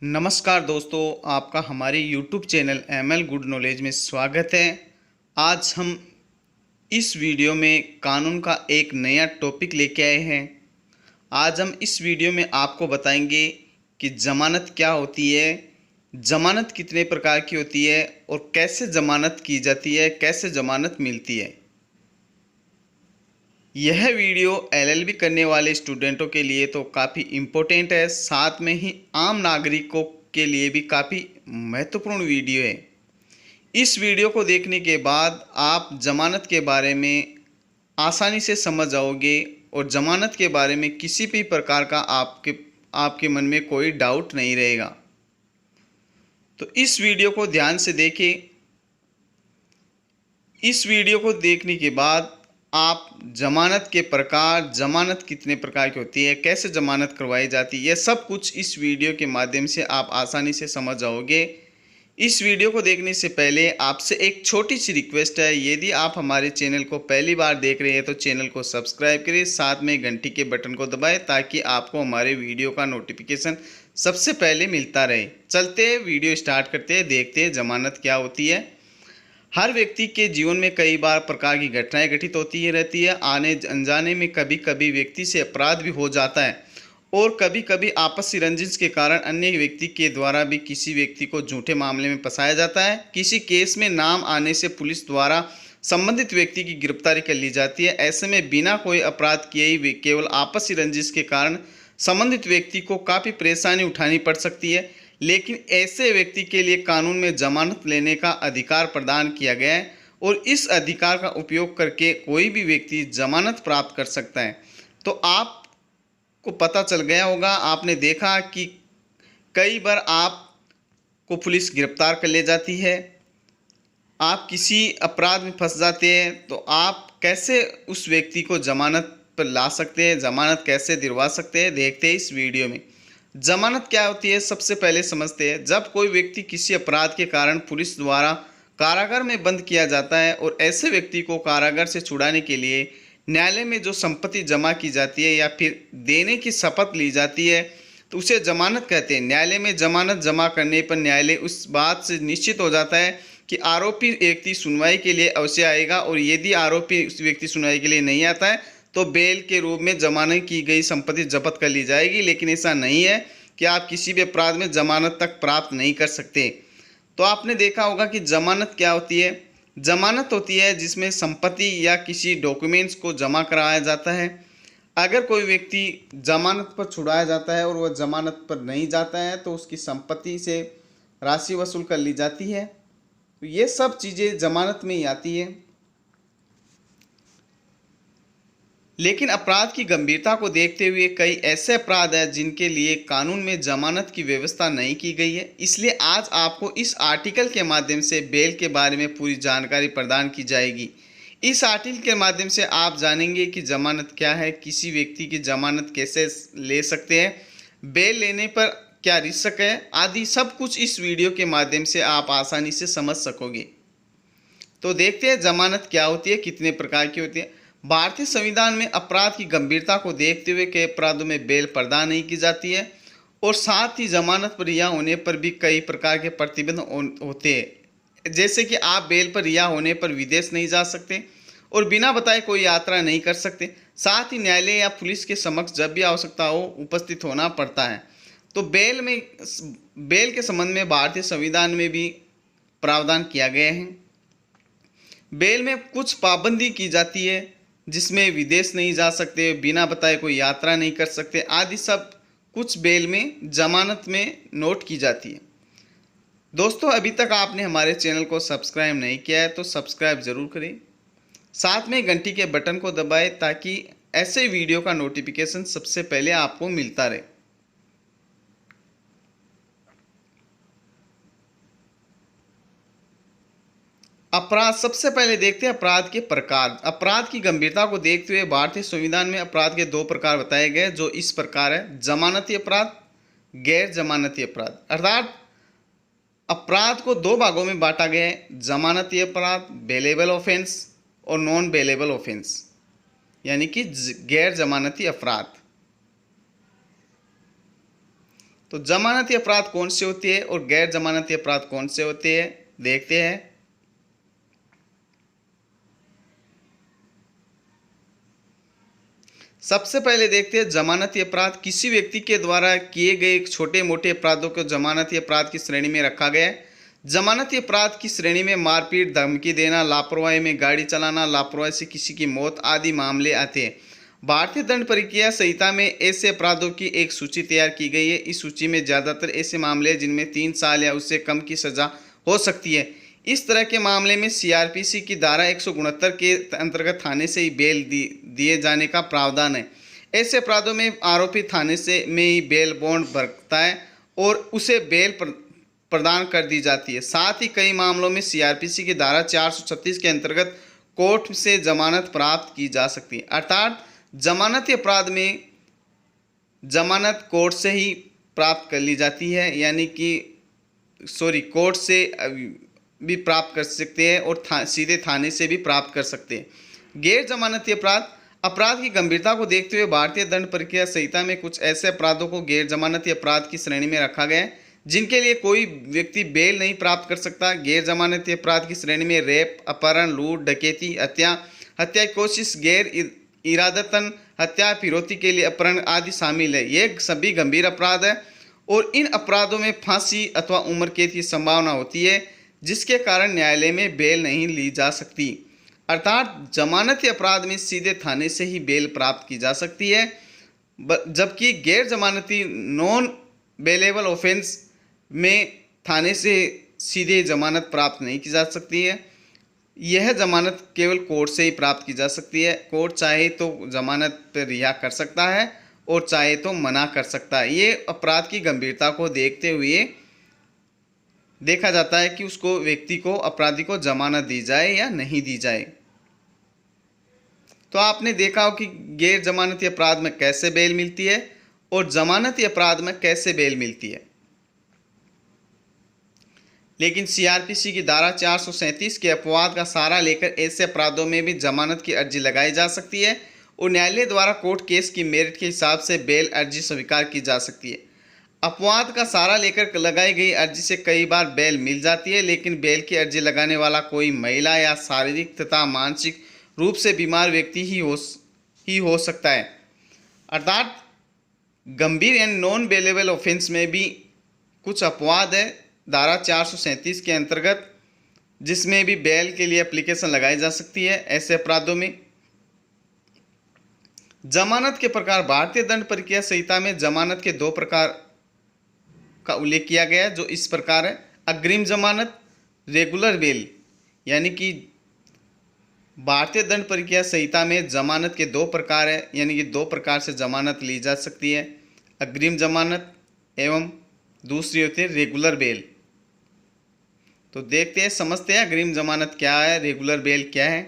नमस्कार दोस्तों, आपका हमारे YouTube channel ML good knowledge में स्वागत है। आज हम इस वीडियो में कानून का एक नया टॉपिक लेके आए हैं। आज हम इस वीडियो में आपको बताएंगे कि ज़मानत क्या होती है, ज़मानत कितने प्रकार की होती है और कैसे ज़मानत की जाती है, कैसे ज़मानत मिलती है। यह वीडियो LLB करने वाले स्टूडेंटों के लिए तो काफ़ी इम्पोर्टेंट है, साथ में ही आम नागरिकों के लिए भी काफ़ी महत्वपूर्ण वीडियो है। इस वीडियो को देखने के बाद आप ज़मानत के बारे में आसानी से समझ जाओगे और ज़मानत के बारे में किसी भी प्रकार का आपके मन में कोई डाउट नहीं रहेगा। तो इस वीडियो को ध्यान से देखें। इस वीडियो को देखने के बाद आप ज़मानत के प्रकार, ज़मानत कितने प्रकार की होती है, कैसे ज़मानत करवाई जाती है, यह सब कुछ इस वीडियो के माध्यम से आप आसानी से समझ जाओगे। इस वीडियो को देखने से पहले आपसे एक छोटी सी रिक्वेस्ट है, यदि आप हमारे चैनल को पहली बार देख रहे हैं तो चैनल को सब्सक्राइब करें, साथ में घंटी के बटन को दबाएं ताकि आपको हमारे वीडियो का नोटिफिकेशन सबसे पहले मिलता रहे। चलते हैं, वीडियो स्टार्ट करते हैं, देखते हैं ज़मानत क्या होती है। हर व्यक्ति के जीवन में कई बार प्रकार की घटनाएं घटित होती ही रहती है। आने अनजाने में कभी कभी व्यक्ति से अपराध भी हो जाता है और कभी कभी आपसी रंजिश के कारण अन्य व्यक्ति के द्वारा भी किसी व्यक्ति को झूठे मामले में फंसाया जाता है। किसी केस में नाम आने से पुलिस द्वारा संबंधित व्यक्ति की गिरफ्तारी कर ली जाती है। ऐसे में बिना कोई अपराध किए ही केवल आपसी रंजिश के कारण संबंधित व्यक्ति को काफ़ी परेशानी उठानी पड़ सकती है, लेकिन ऐसे व्यक्ति के लिए कानून में जमानत लेने का अधिकार प्रदान किया गया है और इस अधिकार का उपयोग करके कोई भी व्यक्ति जमानत प्राप्त कर सकता है। तो आपको पता चल गया होगा, आपने देखा कि कई बार आपको पुलिस गिरफ्तार कर ले जाती है, आप किसी अपराध में फंस जाते हैं, तो आप कैसे उस व्यक्ति को जमानत पर ला सकते हैं, जमानत कैसे दिलवा सकते हैं, देखते हैं इस वीडियो में। जमानत क्या होती है, सबसे पहले समझते हैं। जब कोई व्यक्ति किसी अपराध के कारण पुलिस द्वारा कारागार में बंद किया जाता है और ऐसे व्यक्ति को कारागार से छुड़ाने के लिए न्यायालय में जो संपत्ति जमा की जाती है या फिर देने की शपथ ली जाती है, तो उसे जमानत कहते हैं। न्यायालय में जमानत जमा करने पर न्यायालय उस बात से निश्चित हो जाता है कि आरोपी व्यक्ति सुनवाई के लिए अवश्य आएगा और यदि आरोपी उस व्यक्ति सुनवाई के लिए नहीं आता है तो बेल के रूप में जमानत की गई संपत्ति जब्त कर ली जाएगी। लेकिन ऐसा नहीं है कि आप किसी भी अपराध में जमानत तक प्राप्त नहीं कर सकते। तो आपने देखा होगा कि जमानत क्या होती है। जमानत होती है जिसमें संपत्ति या किसी डॉक्यूमेंट्स को जमा कराया जाता है। अगर कोई व्यक्ति जमानत पर छुड़ाया जाता है और वह जमानत पर नहीं जाता है तो उसकी संपत्ति से राशि वसूल कर ली जाती है। तो ये सब चीज़ें जमानत में ही आती है। लेकिन अपराध की गंभीरता को देखते हुए कई ऐसे अपराध हैं जिनके लिए कानून में जमानत की व्यवस्था नहीं की गई है। इसलिए आज आपको इस आर्टिकल के माध्यम से बेल के बारे में पूरी जानकारी प्रदान की जाएगी। इस आर्टिकल के माध्यम से आप जानेंगे कि जमानत क्या है, किसी व्यक्ति की जमानत कैसे ले सकते हैं, बेल लेने पर क्या रिस्क है, आदि सब कुछ इस वीडियो के माध्यम से आप आसानी से समझ सकोगे। तो देखते हैं जमानत क्या होती है, कितने प्रकार की होती है। भारतीय संविधान में अपराध की गंभीरता को देखते हुए कई अपराधों में बेल प्रदान नहीं की जाती है और साथ ही जमानत पर रिहा होने पर भी कई प्रकार के प्रतिबंध होते हैं। जैसे कि आप बेल पर रिहा होने पर विदेश नहीं जा सकते और बिना बताए कोई यात्रा नहीं कर सकते। साथ ही न्यायालय या पुलिस के समक्ष जब भी आवश्यकता हो उपस्थित होना पड़ता है। तो बेल के संबंध में भारतीय संविधान में भी प्रावधान किया गया है। बेल में कुछ पाबंदी की जाती है जिसमें विदेश नहीं जा सकते, बिना बताए कोई यात्रा नहीं कर सकते, आदि सब कुछ बेल में जमानत में नोट की जाती है। दोस्तों, अभी तक आपने हमारे चैनल को सब्सक्राइब नहीं किया है तो सब्सक्राइब ज़रूर करें, साथ में घंटी के बटन को दबाएं ताकि ऐसे वीडियो का नोटिफिकेशन सबसे पहले आपको मिलता रहे। अपराध, सबसे पहले देखते हैं अपराध के प्रकार। अपराध की गंभीरता को देखते हुए भारतीय संविधान में अपराध के दो प्रकार बताए गए जो इस प्रकार है: जमानती अपराध, गैर जमानती अपराध। अर्थात अपराध को दो भागों में बांटा गया है: जमानती अपराध बेलेबल ऑफेंस और नॉन बेलेबल ऑफेंस, यानी कि गैर जमानती अपराध। तो जमानती अपराध कौन से होते हैं और गैर जमानती अपराध कौन से होते हैं, देखते हैं। सबसे पहले देखते हैं जमानती अपराध। किसी व्यक्ति के द्वारा किए गए छोटे मोटे अपराधों को जमानती अपराध की श्रेणी में रखा गया है। जमानती अपराध की श्रेणी में मारपीट, धमकी देना, लापरवाही में गाड़ी चलाना, लापरवाही से किसी की मौत आदि मामले आते हैं। भारतीय दंड प्रक्रिया संहिता में ऐसे अपराधों की एक सूची तैयार की गई है। इस सूची में ज़्यादातर ऐसे मामले हैं जिनमें 3 साल या उससे कम की सज़ा हो सकती है। इस तरह के मामले में सीआरपीसी की धारा 169 के अंतर्गत थाने से ही बेल दिए जाने का प्रावधान है। ऐसे अपराधों में आरोपी थाने से में ही बेल बॉन्ड भरता है और उसे बेल प्रदान कर दी जाती है। साथ ही कई मामलों में सीआरपीसी की धारा 436 के अंतर्गत कोर्ट से जमानत प्राप्त की जा सकती है। अर्थात जमानती अपराध में जमानत कोर्ट से ही प्राप्त कर ली जाती है, यानी कि कोर्ट से भी प्राप्त कर सकते हैं और सीधे थाने से भी प्राप्त कर सकते हैं। गैर जमानती अपराध। अपराध की गंभीरता को देखते हुए भारतीय दंड प्रक्रिया संहिता में कुछ ऐसे अपराधों को गैर जमानती अपराध की श्रेणी में रखा गया है जिनके लिए कोई व्यक्ति बेल नहीं प्राप्त कर सकता। गैर जमानती अपराध की श्रेणी में रेप, अपहरण, लूट, डकैती, हत्या की कोशिश, गैर इरादतन हत्या, फिरौती के लिए अपहरण आदि शामिल है। ये सभी गंभीर अपराध है और इन अपराधों में फांसी अथवा उम्र कैद की संभावना होती है, जिसके कारण न्यायालय में बेल नहीं ली जा सकती। अर्थात जमानती अपराध में सीधे थाने से ही बेल प्राप्त की जा सकती है, जबकि गैर जमानती नॉन बेलेबल ऑफेंस में थाने से सीधे जमानत प्राप्त नहीं की जा सकती है। यह जमानत केवल कोर्ट से ही प्राप्त की जा सकती है। कोर्ट चाहे तो जमानत पर रिहा कर सकता है और चाहे तो मना कर सकता है। ये अपराध की गंभीरता को देखते हुए देखा जाता है कि उसको व्यक्ति को, अपराधी को जमानत दी जाए या नहीं दी जाए। तो आपने देखा हो कि गैर जमानती अपराध में कैसे बेल मिलती है और जमानती अपराध में कैसे बेल मिलती है। लेकिन सीआरपीसी की धारा 437 के अपवाद का सहारा लेकर ऐसे अपराधों में भी जमानत की अर्जी लगाई जा सकती है और न्यायालय द्वारा कोर्ट केस की मेरिट के हिसाब से बेल अर्जी स्वीकार की जा सकती है। अपवाद का सहारा लेकर लगाई गई अर्जी से कई बार बेल मिल जाती है, लेकिन बेल की अर्जी लगाने वाला कोई महिला या शारीरिक तथा मानसिक रूप से बीमार व्यक्ति ही हो सकता है। अर्थात गंभीर एंड नॉन बेलेबल ऑफेंस में भी कुछ अपवाद है धारा 437 के अंतर्गत, जिसमें भी बेल के लिए एप्लीकेशन लगाई जा सकती है। ऐसे अपराधों में जमानत के प्रकार। भारतीय दंड प्रक्रिया संहिता में जमानत के 2 प्रकार का उल्लेख किया गया है, जो इस प्रकार है। अग्रिम जमानत, रेगुलर बेल। यानी कि भारतीय दंड प्रक्रिया संहिता में जमानत के 2 प्रकार है, यानी कि 2 प्रकार से जमानत ली जा सकती है, अग्रिम जमानत एवं दूसरी होती है रेगुलर बेल। तो देखते हैं, समझते हैं अग्रिम जमानत क्या है, रेगुलर बेल क्या है।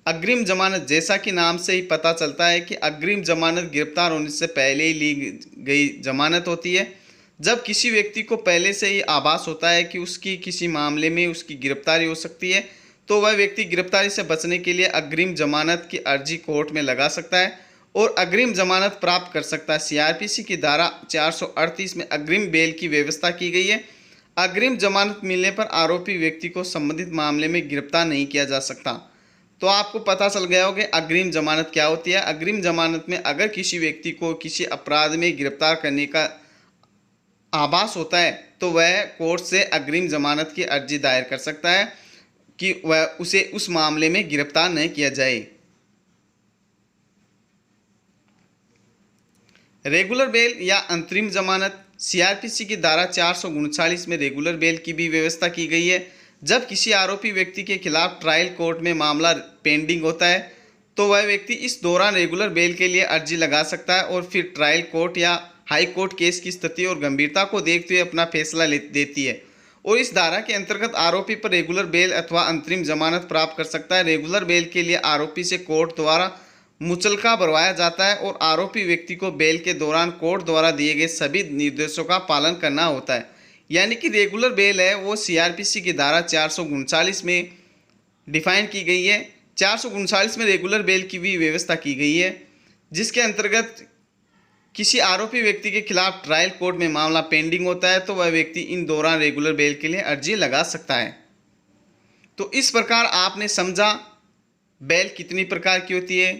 अग्रिम जमानत, जैसा कि नाम से ही पता चलता है कि अग्रिम जमानत गिरफ्तार होने से पहले ही ली गई जमानत होती है। जब किसी व्यक्ति को पहले से ही आभास होता है कि उसकी किसी मामले में उसकी गिरफ्तारी हो सकती है, तो वह व्यक्ति गिरफ्तारी से बचने के लिए अग्रिम जमानत की अर्जी कोर्ट में लगा सकता है और अग्रिम जमानत प्राप्त कर सकता है। सीआरपीसी की धारा 438 में अग्रिम बेल की व्यवस्था की गई है। अग्रिम जमानत मिलने पर आरोपी व्यक्ति को संबंधित मामले में गिरफ्तार नहीं किया जा सकता। तो आपको पता चल गया होगा अग्रिम जमानत क्या होती है। अग्रिम जमानत में अगर किसी व्यक्ति को किसी अपराध में गिरफ्तार करने का आभास होता है तो वह कोर्ट से अग्रिम जमानत की अर्जी दायर कर सकता है कि वह उसे उस मामले में गिरफ्तार नहीं किया जाए। रेगुलर बेल या अंतरिम जमानत। सीआरपीसी की धारा 439 में रेगुलर बेल की भी व्यवस्था की गई है। जब किसी आरोपी व्यक्ति के खिलाफ ट्रायल कोर्ट में मामला पेंडिंग होता है तो वह व्यक्ति इस दौरान रेगुलर बेल के लिए अर्जी लगा सकता है और फिर ट्रायल कोर्ट या हाई कोर्ट केस की स्थिति और गंभीरता को देखते हुए अपना फैसला देती है और इस धारा के अंतर्गत आरोपी पर रेगुलर बेल अथवा अंतरिम जमानत प्राप्त कर सकता है। रेगुलर बेल के लिए आरोपी से कोर्ट द्वारा मुचलका भरवाया जाता है और आरोपी व्यक्ति को बेल के दौरान कोर्ट द्वारा दिए गए सभी निर्देशों का पालन करना होता है। यानी कि रेगुलर बेल है वो सीआरपीसी की धारा 439 में डिफाइन की गई है। 439 में रेगुलर बेल की भी व्यवस्था की गई है, जिसके अंतर्गत किसी आरोपी व्यक्ति के खिलाफ ट्रायल कोर्ट में मामला पेंडिंग होता है तो वह व्यक्ति इन दौरान रेगुलर बेल के लिए अर्जी लगा सकता है। तो इस प्रकार आपने समझा बेल कितनी प्रकार की होती है,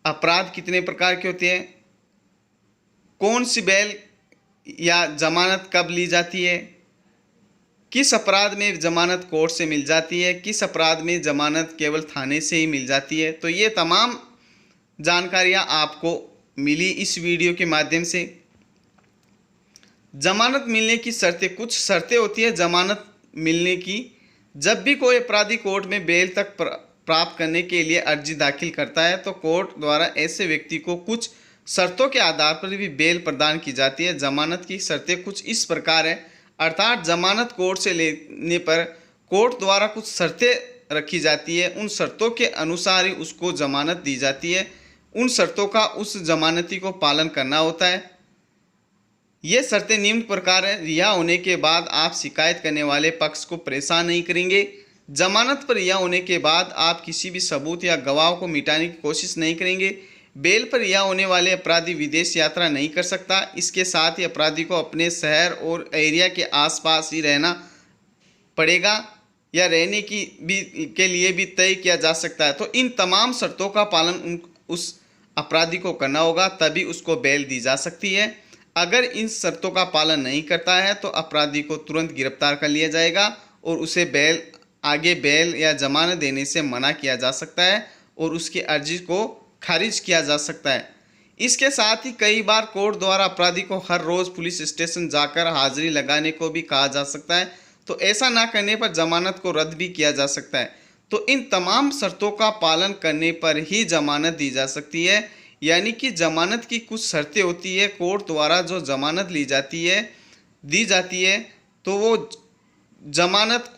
अपराध कितने प्रकार के होते हैं, कौन सी बेल या जमानत कब ली जाती है, किस अपराध में जमानत कोर्ट से मिल जाती है, किस अपराध में जमानत केवल थाने से ही मिल जाती है। तो ये तमाम जानकारियाँ आपको मिली इस वीडियो के माध्यम से। जमानत मिलने की शर्तें, कुछ शर्तें होती है जमानत मिलने की। जब भी कोई अपराधी कोर्ट में बेल तक प्राप्त करने के लिए अर्जी दाखिल करता है तो कोर्ट द्वारा ऐसे व्यक्ति को कुछ शर्तों के आधार पर भी बेल प्रदान की जाती है। जमानत की शर्तें कुछ इस प्रकार है, अर्थात जमानत कोर्ट से लेने पर कोर्ट द्वारा कुछ शर्तें रखी जाती है, उन शर्तों के अनुसार ही उसको जमानत दी जाती है। उन शर्तों का उस जमानती को पालन करना होता है। ये शर्तें निम्न प्रकार है। रिहा होने के बाद आप शिकायत करने वाले पक्ष को परेशान नहीं करेंगे। जमानत पर रिहा होने के बाद आप किसी भी सबूत या गवाह को मिटाने की कोशिश नहीं करेंगे। बेल पर रिहा होने वाले अपराधी विदेश यात्रा नहीं कर सकता। इसके साथ ही अपराधी को अपने शहर और एरिया के आसपास ही रहना पड़ेगा या रहने की भी के लिए भी तय किया जा सकता है। तो इन तमाम शर्तों का पालन उस अपराधी को करना होगा, तभी उसको बेल दी जा सकती है। अगर इन शर्तों का पालन नहीं करता है तो अपराधी को तुरंत गिरफ्तार कर लिया जाएगा और उसे आगे बेल या जमानत देने से मना किया जा सकता है और उसकी अर्जी को खारिज किया जा सकता है। इसके साथ ही कई बार कोर्ट द्वारा अपराधी को हर रोज़ पुलिस स्टेशन जाकर हाजिरी लगाने को भी कहा जा सकता है। तो ऐसा ना करने पर जमानत को रद्द भी किया जा सकता है। तो इन तमाम शर्तों का पालन करने पर ही जमानत दी जा सकती है। यानी कि जमानत की कुछ शर्तें होती है, कोर्ट द्वारा जो जमानत ली जाती है, दी जाती है, तो वो जमानत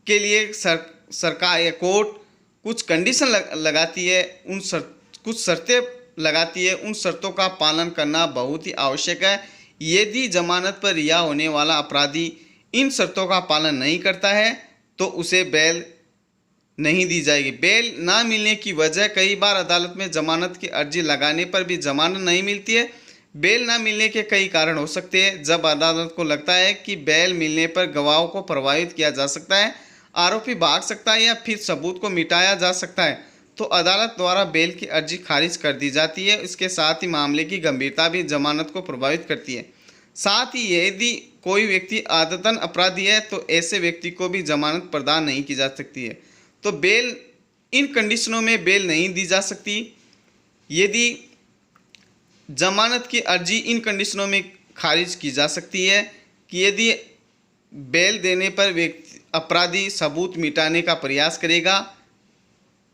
के लिए सरकार या कोर्ट कुछ कंडीशन लगाती है, कुछ शर्तें लगाती है। उन शर्तों का पालन करना बहुत ही आवश्यक है। यदि जमानत पर रिहा होने वाला अपराधी इन शर्तों का पालन नहीं करता है तो उसे बेल नहीं दी जाएगी। बेल ना मिलने की वजह, कई बार अदालत में जमानत की अर्जी लगाने पर भी जमानत नहीं मिलती है। बेल ना मिलने के कई कारण हो सकते हैं। जब अदालत को लगता है कि बेल मिलने पर गवाहों को प्रभावित किया जा सकता है, आरोपी भाग सकता है या फिर सबूत को मिटाया जा सकता है, तो अदालत द्वारा बेल की अर्जी खारिज कर दी जाती है। इसके साथ ही मामले की गंभीरता भी जमानत को प्रभावित करती है। साथ ही यदि कोई व्यक्ति आदतन अपराधी है तो ऐसे व्यक्ति को भी जमानत प्रदान नहीं की जा सकती है। तो बेल, इन कंडीशनों में बेल नहीं दी जा सकती। यदि जमानत की अर्जी इन कंडीशनों में खारिज की जा सकती है कि यदि बेल देने पर व्यक्ति अपराधी सबूत मिटाने का प्रयास करेगा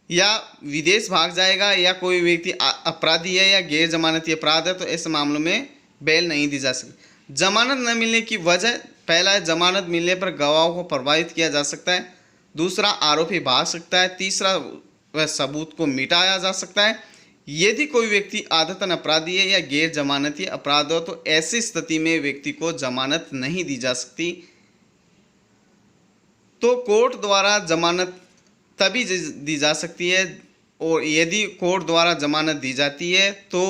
या विदेश भाग जाएगा या कोई व्यक्ति अपराधी है या गैर जमानती अपराध है, तो ऐसे मामलों में बेल नहीं दी जा सकती। जमानत न मिलने की वजह, पहला है जमानत मिलने पर गवाहों को प्रभावित किया जा सकता है, दूसरा आरोपी भाग सकता है, तीसरा वह सबूत को मिटाया जा सकता है। यदि कोई व्यक्ति आदतन अपराधी है या गैर जमानती अपराध हो तो ऐसी स्थिति में व्यक्ति को जमानत नहीं दी जा सकती। तो कोर्ट द्वारा जमानत तभी दी जा सकती है, और यदि कोर्ट द्वारा जमानत दी जाती है तो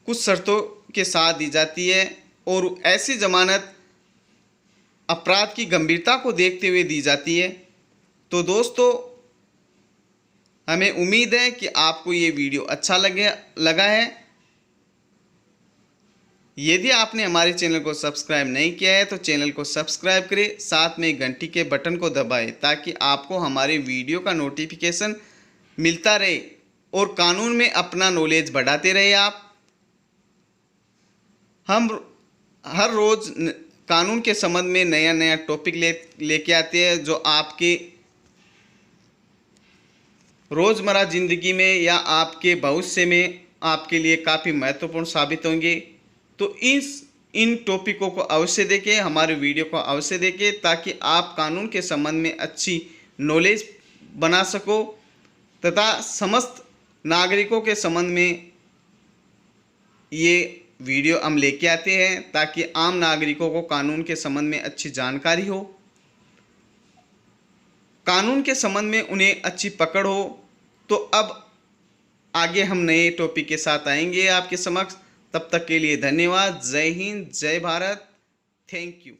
कुछ शर्तों के साथ दी जाती है, और ऐसी जमानत अपराध की गंभीरता को देखते हुए दी जाती है। तो दोस्तों, हमें उम्मीद है कि आपको ये वीडियो अच्छा लगा है। यदि आपने हमारे चैनल को सब्सक्राइब नहीं किया है तो चैनल को सब्सक्राइब करें, साथ में घंटी के बटन को दबाएं ताकि आपको हमारे वीडियो का नोटिफिकेशन मिलता रहे और कानून में अपना नॉलेज बढ़ाते रहे आप। हम हर रोज़ कानून के संबंध में नया नया टॉपिक लेके आते हैं जो आपके रोज़मर्रा ज़िंदगी में या आपके भविष्य में आपके लिए काफ़ी महत्वपूर्ण साबित होंगे। तो इन टॉपिकों को अवश्य देखें, हमारे वीडियो को अवश्य देखें ताकि आप कानून के संबंध में अच्छी नॉलेज बना सको तथा समस्त नागरिकों के संबंध में ये वीडियो हम लेके आते हैं ताकि आम नागरिकों को कानून के संबंध में अच्छी जानकारी हो, कानून के संबंध में उन्हें अच्छी पकड़ हो। तो अब आगे हम नए टॉपिक के साथ आएंगे आपके समक्ष। तब तक के लिए धन्यवाद। जय हिंद, जय भारत। Thank you.